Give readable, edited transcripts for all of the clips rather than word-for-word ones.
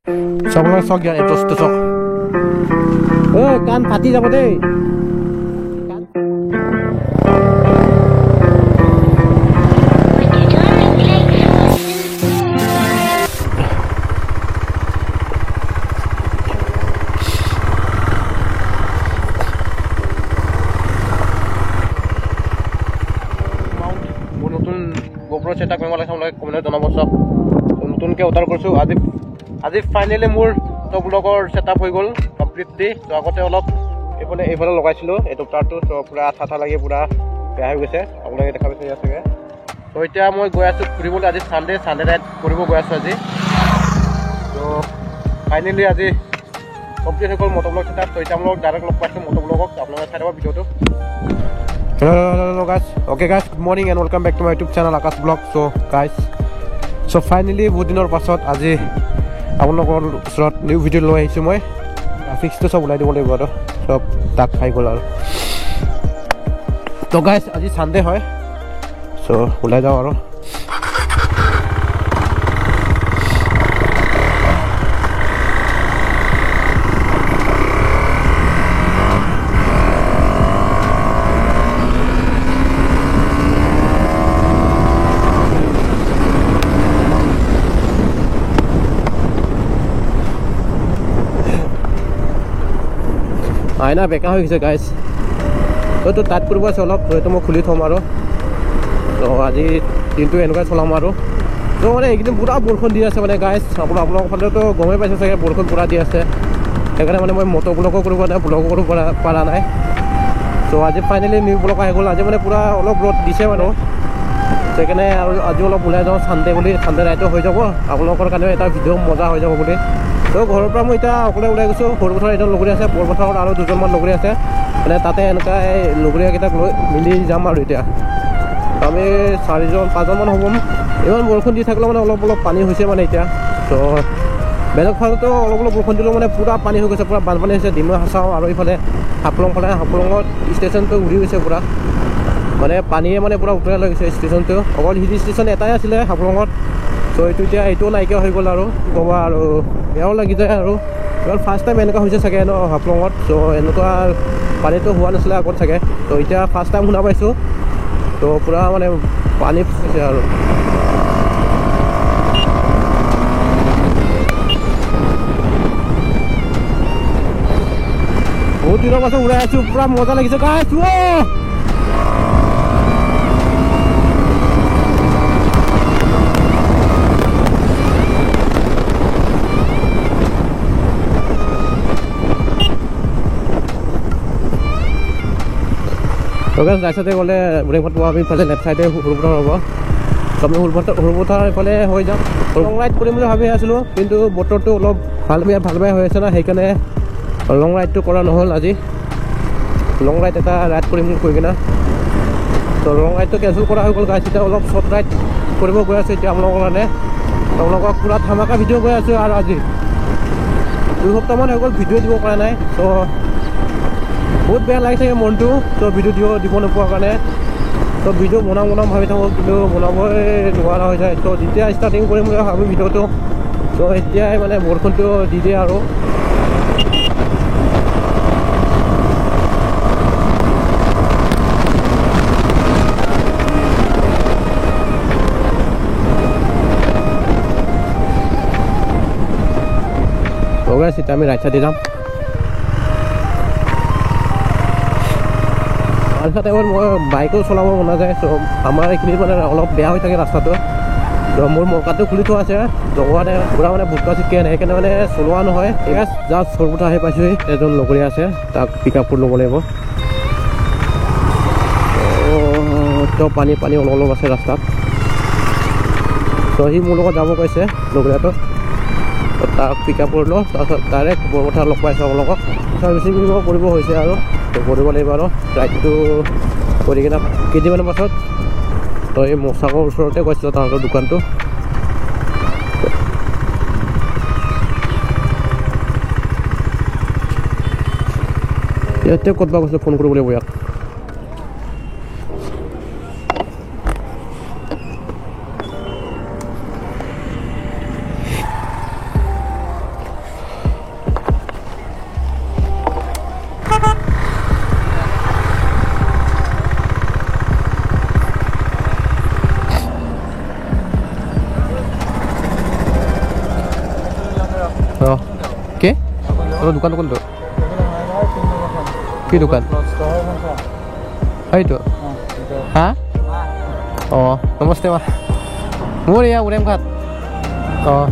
Somos só ganhar então só. Kan pati যাব দেই নতুন গোপ্ৰ সেটআপ কৰিব লাগে আপোনালোকে কমেন্টত জনাব সব নতুনকৈ অৰ্ডাৰ কৰিছো আজি ফাইনালি মোৰ তো ব্লগৰ সেটআপ হৈ গ'ল কমপ্লিটলি তো আগতে অলপ এইফালে লগাইছিলো এইটো টাৰটো তো পুৰা আঠা লাগি পুৰা বেয়া হৈ গৈছে আপোনালোকে দেখা পাইছে ইয়াতে তো এতিয়া মই গৈ আছো ফুৰিবলৈ আজি সানডে ৰাইড কৰিব গৈ আছো আজি তো ফাইনালি আজি কমপ্লিট হৈ গ'ল মটো ব্লগ সেটআপ তো এতিয়া মই ডাইৰেক্ট লগ পাইছো মটো ব্লগক আপোনালোকে চাই দিব ভিডিঅ'টো Hello guys, okay guys, good morning and welcome back to my YouTube channel Akash Vlog. So finally বহুত দিনৰ পাছত আজি আপোনালোকৰ ওচৰত নিউ ভিডিঅ' লৈ আহিছোঁ মই ফিক্সটো সব ওলাই দিব লাগিব আৰু সব তাক খাই গ'ল আৰু তো গাইজ আজি সানডে হয় সো ওলাই যাওঁ আৰু আইনা বেকা হৈ গৈছে গাইজ তো তাত কৰিব আছে অলপ তো মই খুলি থ'ম আৰু তো আজি দিনটো এনেকুৱাই চলাম আৰু তো মানে এইকেইদিন পুৰা বৰষুণ দি আছে মানে গাইজ আপোনালোকৰ ফালেতো গমেই পাইছে চাগে বৰষুণ পুৰা দি আছে সেইকাৰণে মানে মই মটো ব্লগো কৰিব নাই ব্লগো কৰিব পৰা নাই তো আজি ফাইনেলি নিউ ব্লগ আহি গ'ল আজি মানে পুৰা অলপ ৰ'দ দিছে বাৰু সেইকাৰণে আৰু আজি অলপ ওলাই যাওঁ সানডে বুলি সানডে ৰাইটো হৈ যাব আপোনালোকৰ কাৰণে এটা ভিডিঅ' মজা হৈ যাব বুলি তো ঘৰৰ পৰা মই এতিয়া অকলে ওলাই গৈছোঁ সৰুপথাৰ এজন লগৰী আছে বৰপথাৰত আৰু দুজনমান লগৰী আছে মানে তাতে এনেকুৱা লগৰীয়াকেইটাক লৈ মিলি যাম আৰু এতিয়া আমি 4-5জনমান হ'ব ইমান বৰষুণ দি থাকিলেও মানে অলপ পানী হৈছে মানে এতিয়া তো বেলেগ ফালেতো অলপ বৰষুণ দিলেও মানে পুৰা পানী হৈ গৈছে পুৰা বানপানী হৈছে ডিমা হাচাওঁ আৰু ইফালে হাফলঙত ষ্টেচনটো উৰি গৈছে পুৰা মানে পানীয়ে মানে পুৰা উতৰাই লৈ গৈছে ষ্টেচনটো অকল হিল ষ্টেচন এটাই আছিলে হাফলঙত তো এইটো নাইকিয়া হৈ গ'ল আৰু ক'বা আৰু বেয়াও লাগি যায় আৰু এবাৰ ফাৰ্ষ্ট টাইম এনেকুৱা হৈছে চাগে ন হাফলঙত তো এনেকুৱা পানীটো হোৱা নাছিলে আগত চাগে তো এতিয়া ফাৰ্ষ্ট টাইম শুনা পাইছোঁ তো পুৰা মানে পানী হৈছে আৰু বহুত দিনৰ পাছত উৰাই আছোঁ পুৰা মজা লাগিছে গাইছ ৰাইচাতে গ'লে বুঢ়ীঘাট পোৱা আমি ইফালে লেফ্ট চাইডে সৰুপথাৰ হ'ব তো আমি সৰুপথাৰ ইফালে হৈ যাম লং ৰাইড কৰিম বুলি ভাবি আছিলোঁ কিন্তু বতৰটো অলপ ভাল বেয়া হৈ আছে না সেইকাৰণে লং ৰাইডটো কৰা নহ'ল আজি লং ৰাইড এটা ৰাইড কৰিম কৈ কিনে তো লং ৰাইডটো কেঞ্চেল কৰা হৈ গ'ল গাইছ এতিয়া অলপ শ্বৰ্ট ৰাইড কৰিব গৈ আছোঁ এতিয়া আপোনালোকৰ কাৰণে আপোনালোকক পুৰা ধামাকা ভিডিঅ' গৈ আছোঁ আৰু আজি 2 সপ্তাহমান হৈ গ'ল ভিডিঅ' দিব পৰা নাই তো বহুত বেয়া লাগিছে মনটো তো ভিডিঅ' দিব নোপোৱাৰ কাৰণে তো ভিডিঅ' বনাম ভাবি থাকোঁ কিন্তু বনাবই নোৱাৰা হৈ যায় তো যেতিয়া ষ্টাৰ্টিং কৰিম বুলি ভাবোঁ ভিডিঅ'টো তো এতিয়াই মানে বৰষুণটো দি দিয়ে আৰু এতিয়া আমি ৰাইট চাইডে যাম বাৰিষা টাইমত মই বাইকো চলাব মনা যায় চ' আমাৰ এইখিনিত মানে অলপ বেয়া হৈ থাকে ৰাস্তাটো তো মোৰ মকাটো খুলি থোৱা আছে লগতে পুৰা মানে বুটকা চিকেন সেইকাৰণে মানে চলোৱা নহয় জাষ্ট সৰুপথাৰ আহি পাইছোঁহি এজন লগৰীয়া আছে তাক পিক আপ কৰি ল'ব লাগিব তো পানী অলপ আছে ৰাস্তাত তো সি মোৰ লগত যাব কৈছে লগৰীয়াটো তাক পিক আপ কৰি লওঁ তাৰপিছত ডাইৰেক্ট বৰপথাৰ লগ পাইছোঁ আপোনালোকক ছাৰ্ভিচিং কৰিব হৈছে আৰু তো কৰিব লাগিব আৰু ৰাইডটো কৰি কিনে কেইদিনমানৰ পাছত তো এই মচাকৰ ওচৰতে গৈছিলোঁ তাহাঁতৰ দোকানটো ইয়াতে ক'তবা গৈছিলোঁ ফোন কৰিব লাগিব ইয়াত অঁ কি দোকান কোনটো কি দোকান সেইটো হা অঁ নমস্তে মা মোৰ এয়া উৰেম ঘাট অঁ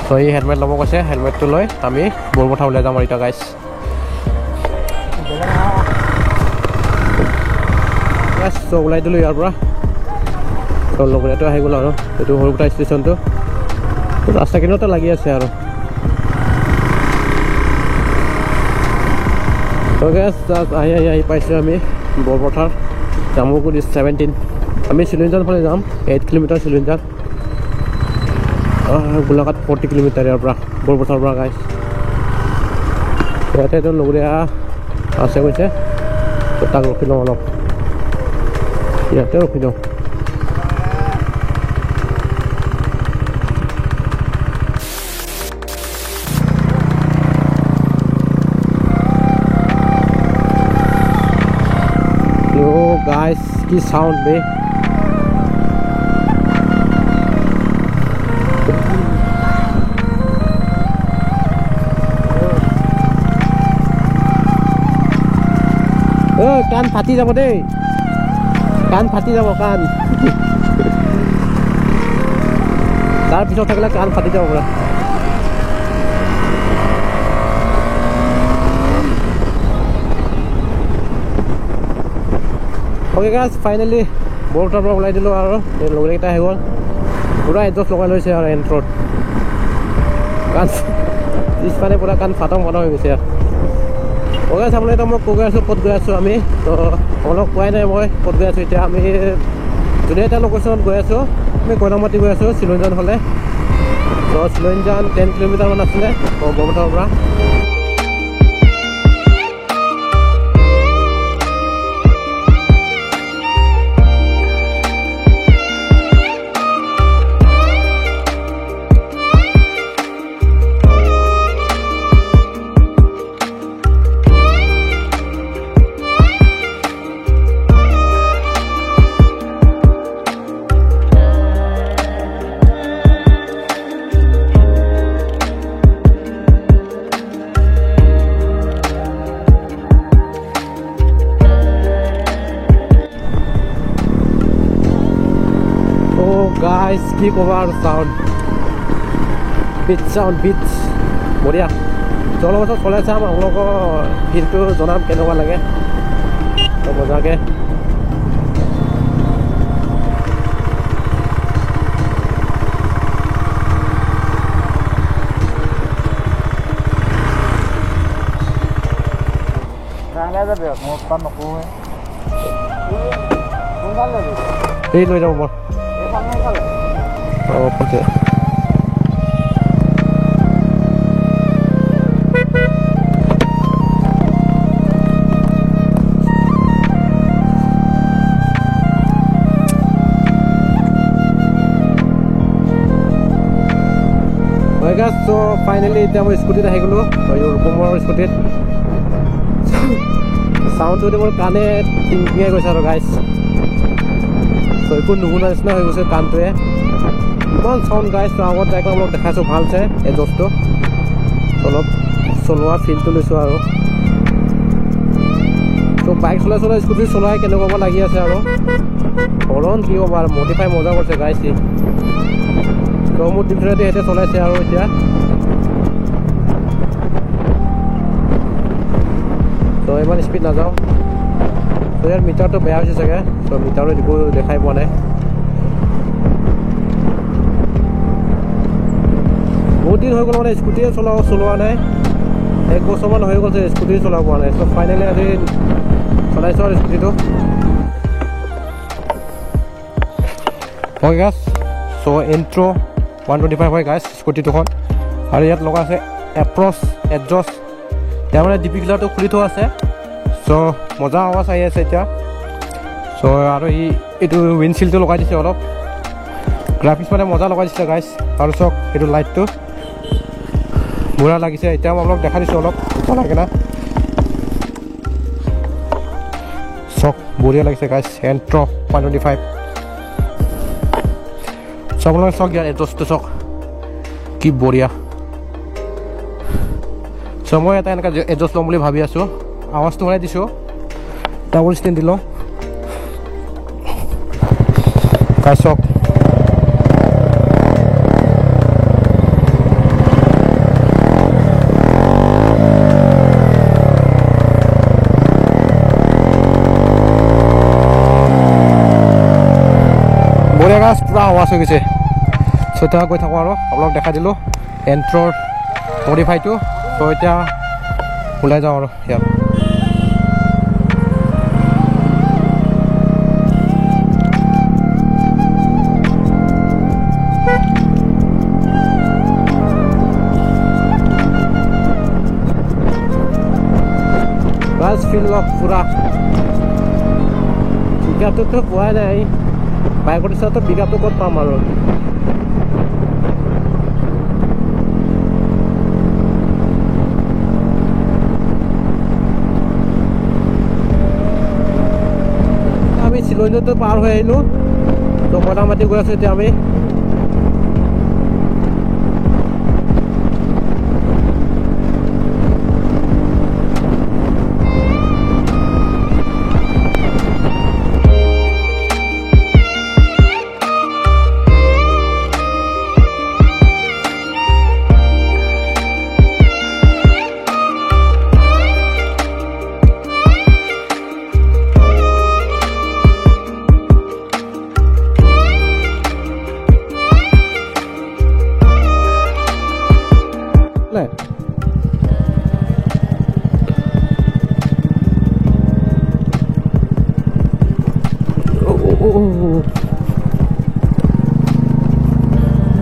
তো এই হেলমেট ল'ব কৈছে হেলমেটটো লৈ আমি বৰপথাৰ ওলাই যাম আৰু এতিয়া গাইছ তো ওলাই দিলোঁ ইয়াৰ পৰা তো লগৰীয়াটো আহি গ'ল আৰু এইটো সৰুপথাৰ ষ্টেচনটো ৰাস্তা কিনাৰতে লাগি আছে আৰু তো গাইছ আহি পাইছোঁ আমি বৰপথাৰ জামুগুৰি 17 আমি চিলুঞ্জান ফালে যাম 8 কিলোমিটাৰ চিলুঞ্জান গোলাঘাট 40 কিলোমিটাৰ ইয়াৰ পৰা বৰপথাৰৰ পৰা গাইছ ইয়াতে এজন লগৰীয়া আছে কৈছে তো তাক ৰখি লওঁ অলপ ইয়াতে ৰখি দিওঁ गाइस की साउंड में कान फाटी যাব দেই कान फाटी যাব कान তাৰ পিছত থাকিলে कान फाटी যাব পুৰা ओके गाइस फाइनली बरपथार পৰা ওলাই দিলোঁ আৰু এই লগৰকেইটা আহি গ'ল পুৰা এডজাষ্ট লগাই লৈছে আৰু এণ্ট্ৰত কাণ পিছফালে পুৰা কাণ ফাটা হৈ গৈছে আৰু ওকে চাবলৈ এতিয়া মই কৈ আছোঁ ক'ত গৈ আছোঁ আমি তো অলপ কোৱাই নাই মই ক'ত গৈ আছোঁ এতিয়া আমি যদি এটা লোকেশ্যনত গৈ আছোঁ আমি কইনামাটি গৈ আছোঁ চিলঞ্জান ফালে তো চিলঞ্জান 10 কিলোমিটাৰমান আছিলে বৰপথাৰৰ পৰা गाइस की कवर साउंड बीच बढ़िया चलो बस चले चाम हम लोग फिर जनाम के लगे तो मजाके লৈ যাব মই Oh, okay. So finally এতিয়া মই স্কুটিত আহি গ'লোঁ ৰূপমৰ স্কুটিত চাউণ্ডটো মোৰ কাণে টিংটিঙাই গৈছে আৰু গাইছ চ' একো নুশুনা নিচিনা হৈ গৈছে কাণটোৱে ইমান চাউণ্ড গাইছ আগত যাই অলপ দেখাইছোঁ ভালছে এজছটো অলপ চলোৱা ফিলটো লৈছোঁ আৰু ত' বাইক চলাই স্কুটি চলাই কেনেকুৱা লাগি আছে আৰু হৰণ কি হ'ব আৰু মডিফাই মজা কৰিছে গাইছ ত' মোৰ ডিফাৰেণ্টে সিহঁতে চলাইছে আৰু এতিয়া ত' ইমান স্পীড নাযাওঁ ত' ইয়াৰ মিটাৰটো বেয়া হৈছে চাগে ত' মিটাৰটো একো দেখাই পোৱা নাই বহুত দিন হৈ গ'ল মানে স্কুটিয়ে চলোৱা নাই 1 বছৰমান হৈ গ'ল যে স্কুটি চলাব পোৱা নাই ত' ফাইনেলি আজি চলাইছোঁ আৰু স্কুটিটো হয় গাছ চ' ইণ্ট্ৰ 125 হয় গাছ স্কুটিটোখন আৰু ইয়াত লগা আছে এপ্ৰচ এডজষ্ট ইয়াৰ মানে ডিপি কিলাৰটো খুলি থোৱা আছে চ' মজা আৱাজ আহি আছে এতিয়া চ' আৰু এইটো উইণ্ডশ্বিল্ডটো লগাই দিছে অলপ গ্ৰাফিক্স মানে মজা লগাই দিছে গাইছ আৰু চাওক এইটো লাইটটো বুঢ়া লাগিছে এতিয়া মই অলপ দেখা দিছোঁ অলপ চলাই কিনা চাওক বঢ়িয়া লাগিছে গাইছ এণ্ট্ৰ 125 আপোনালোকে চাওক ইয়াৰ এডজাষ্টটো চাওক কি বঢ়িয়া মই এটা এনেকৈ এডজাষ্ট ল'ম বুলি ভাবি আছোঁ আৱাজটো বঢ়াই দিছোঁ ডাবল ষ্টেণ্ড দি লওঁ চাওক বঢ়িয়া গাছ পুৰা আৱাজ হৈ গৈছে চ' গৈ থাকোঁ আৰু আপোনালোক দেখাই দিলোঁ এণ্ট্ৰৰ মডিফাইটো চ' এতিয়া ওলাই যাওঁ আৰু ইয়াত বাছ ফিল লওক পুৰা পিকআপটোতো পোৱাই নাই বাইকৰ পিছতো পিকআপটো ক'ত পাম আৰু আমি চিলনীটো পাৰ হৈ আহিলোঁ তো মোটামুটি গৈ আছোঁ এতিয়া আমি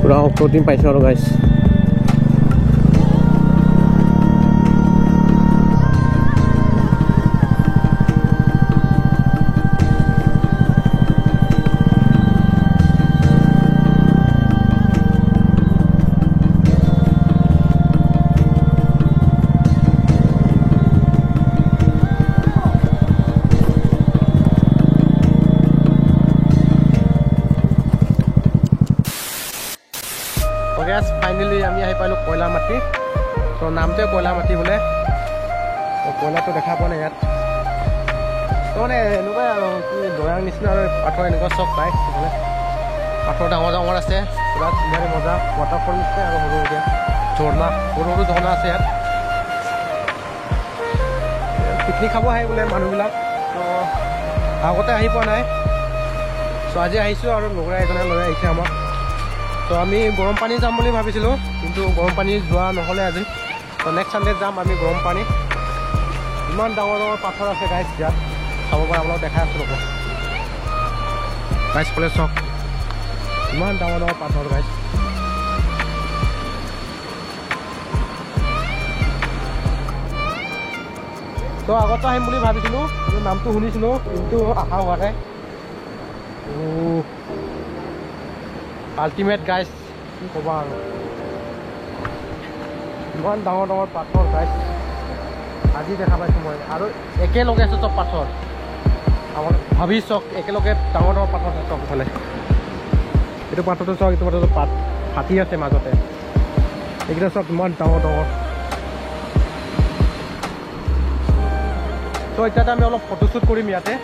পুৰা অফৰোডিং পাইছোঁ আৰু গাইছ ফাইনেলি আমি আহি পালোঁ কয়লামাটি তো নামটোৱে কয়লামাটি বোলে কয়লাটো দেখা পোৱা নাই ইয়াত তো মানে এনেকুৱাই আৰু কি দয়াৰ নিচিনা আৰু পাথৰ এনেকুৱা চব পায় সেইফালে পাথৰ ডাঙৰ ডাঙৰ আছে পুৰা ধুনীয়াকৈ মজা ৱাটাৰফল নিচিনা আৰু সৰু এতিয়া ঝৰ্ণা সৰু সৰু ঝৰ্ণা আছে ইয়াত পিকনিক খাব আহে বোলে মানুহবিলাক তো আগতে আহি পোৱা নাই চ' আজি আহিছোঁ আৰু লগৰ এজনে লৈ আহিছে আমাক তো আমি গৰম পানী যাম বুলি ভাবিছিলোঁ কিন্তু গৰম পানী যোৱা নহ'লে আজি তো নেক্সট ছানডে যাম আমি গৰম পানী ইমান ডাঙৰ ডাঙৰ পাথৰ আছে গাইছ ইয়াত চাব পৰা আপোনাক দেখাই আছোঁ ৰ'ব গাইছ ক'লে চাওক ইমান ডাঙৰ ডাঙৰ পাথৰ গাইছ তো আগতে আহিম বুলি ভাবিছিলোঁ কিন্তু নামটো শুনিছিলোঁ কিন্তু অহা হোৱা নাই আল্টিমেট গাইছ কি ক'বা আৰু ইমান ডাঙৰ ডাঙৰ পাথৰ গাইছ আজি দেখা পাইছোঁ মই আৰু একেলগে আছে চব পাথৰ আমাৰ ভাবি চাওক একেলগে ডাঙৰ ডাঙৰ পাথৰ আছে চব ইফালে এইটো পাথৰটো চাওক এইটো পাথৰটো ফাটি আছে মাজতে এইকেইটা চব ইমান ডাঙৰ ডাঙৰ তো এতিয়া আমি অলপ ফটোশ্বুট কৰিম ইয়াতে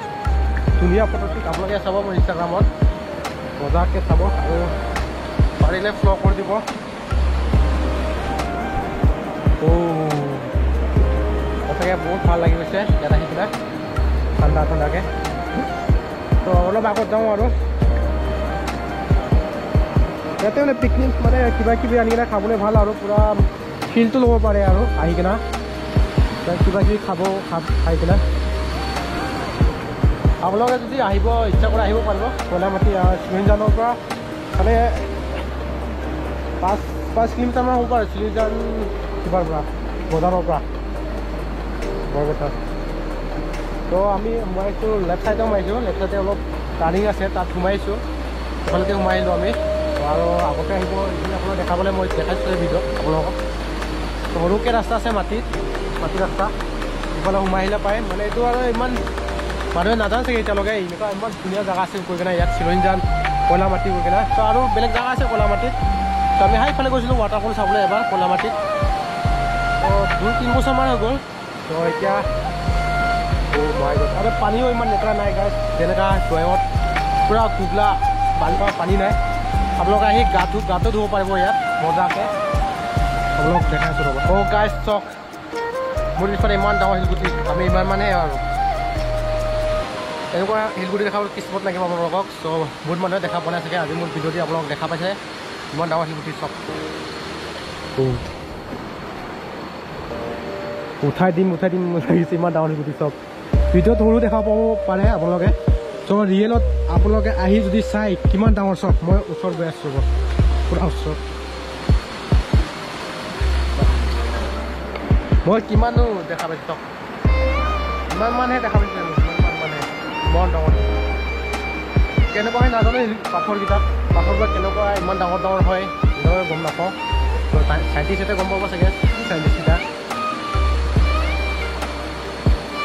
ধুনীয়া ফটোশ্বুট আপোনালোকে চাব মোৰ ইনষ্টাগ্ৰামত মজাকৈ চাব আৰু পাৰিলে ফ্ল' কৰি দিব সঁচাকৈ বহুত ভাল লাগি গৈছে ইয়াত আহি পেলাই ঠাণ্ডা ঠাণ্ডাকৈ তো অলপ আগত যাওঁ আৰু ইয়াতে মানে পিকনিক মানে কিবা কিবি আনি কিনে খাবলৈ ভাল আৰু পূৰা ফিলটো ল'ব পাৰে আৰু আহি কিনে কিবা কিবি খাই কিনে আপোনালোকে যদি আহিব ইচ্ছা কৰি আহিব পাৰিব কয়লামাটি চিলিঞ্জানৰ পৰা মানে 5 কিলোমিটাৰমান হ'ব পাৰে চিলিঞ্জান কিবাৰ পৰা বজাৰৰ পৰা বৰপথাৰ তো আমি সোমাইছোঁ লেফ্ট ছাইডে সোমাইছোঁ লেফ্ট ছাইডে অলপ টাৰ্ণিং আছে তাত সোমাইছোঁ সেইফালেদি সোমাই আহিলোঁ আমি আৰু আগতে আহিব এইখিনি আপোনাক দেখাবলৈ মই দেখাইছোঁ ভিডিঅ'ত আপোনালোকক তো সৰুকৈ ৰাস্তা আছে মাটি ৰাস্তা ইফালে সোমাই আহিলে পায় মানে এইটো আৰু ইমান মানুহে নাজানে চাগে এতিয়ালৈকে এনেকুৱা ইমান ধুনীয়া জেগা আছে কৈ কিনে ইয়াত চিলনীজান কয়লামাটি গৈ কিনে চ' আৰু বেলেগ জেগা আছে কয়লামাটিত চ' আমি সেইফালে গৈছিলোঁ ৱাটাৰফল চাবলৈ এবাৰ কয়লামাটিত ত' 2-3 বছৰমান হৈ গ'ল ত' এতিয়া আৰু পানীও ইমান লেতেৰা নাই গাইছ যেনেকুৱা দৈঙত পূৰা কুগলা বানপাৰ পানী নাই আপোনালোকে আহি গাটো ধুব পাৰিব ইয়াত মজাকৈ আপোনালোক দেখাই আছোঁ ৰ'ব ত' গাইছ চক মোৰ পিছফালে ইমান ডাঙৰ শিলগুটি আমি ইমান মানে আৰু এনেকুৱা শিলগুটি দেখাবলৈ কিসমত লাগিব আপোনালোকক চ' বহুত মানুহে দেখা পোৱা নাই চাগে আজি মোৰ ভিডিঅ'টি আপোনালোক দেখা পাইছে ইমান ডাঙৰ শিলগুটি চক উঠাই দিম লাগিছে ইমান ডাঙৰ শিলগুটি চক ভিডিঅ'ত সৰু দেখা পাব পাৰে আপোনালোকে চ' ৰিয়েলত আপোনালোকে আহি যদি চাই কিমান ডাঙৰ চক মই ওচৰত গৈ আছোঁ ৰ'ব পূৰা ওচৰত মই কিমানো দেখা পাইছোঁ চক ইমান মানহে দেখা পাইছোঁ ইমান মানে ইমান ডাঙৰ কেনেকুৱা হয় নাজানো পাথৰকেইটাত পাথৰবিলাক কেনেকুৱা ইমান ডাঙৰ হয় এনেকৈ গম নাপাওঁ চাইণ্টিষ্টে গম পাব চাগে চাইণ্টিষ্টকেইটা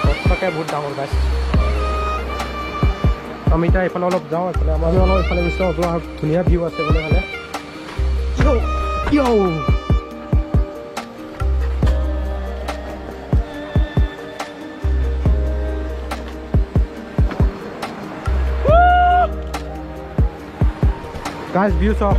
সঁচাকৈ বহুত ডাঙৰ গাছ আমি এতিয়া এইফালে অলপ যাওঁ এইফালে আমি অলপ এইফালে গৈছোঁ ধুনীয়া ভিউ আছে বোলে এইফালে গাছ ভিউ চাওক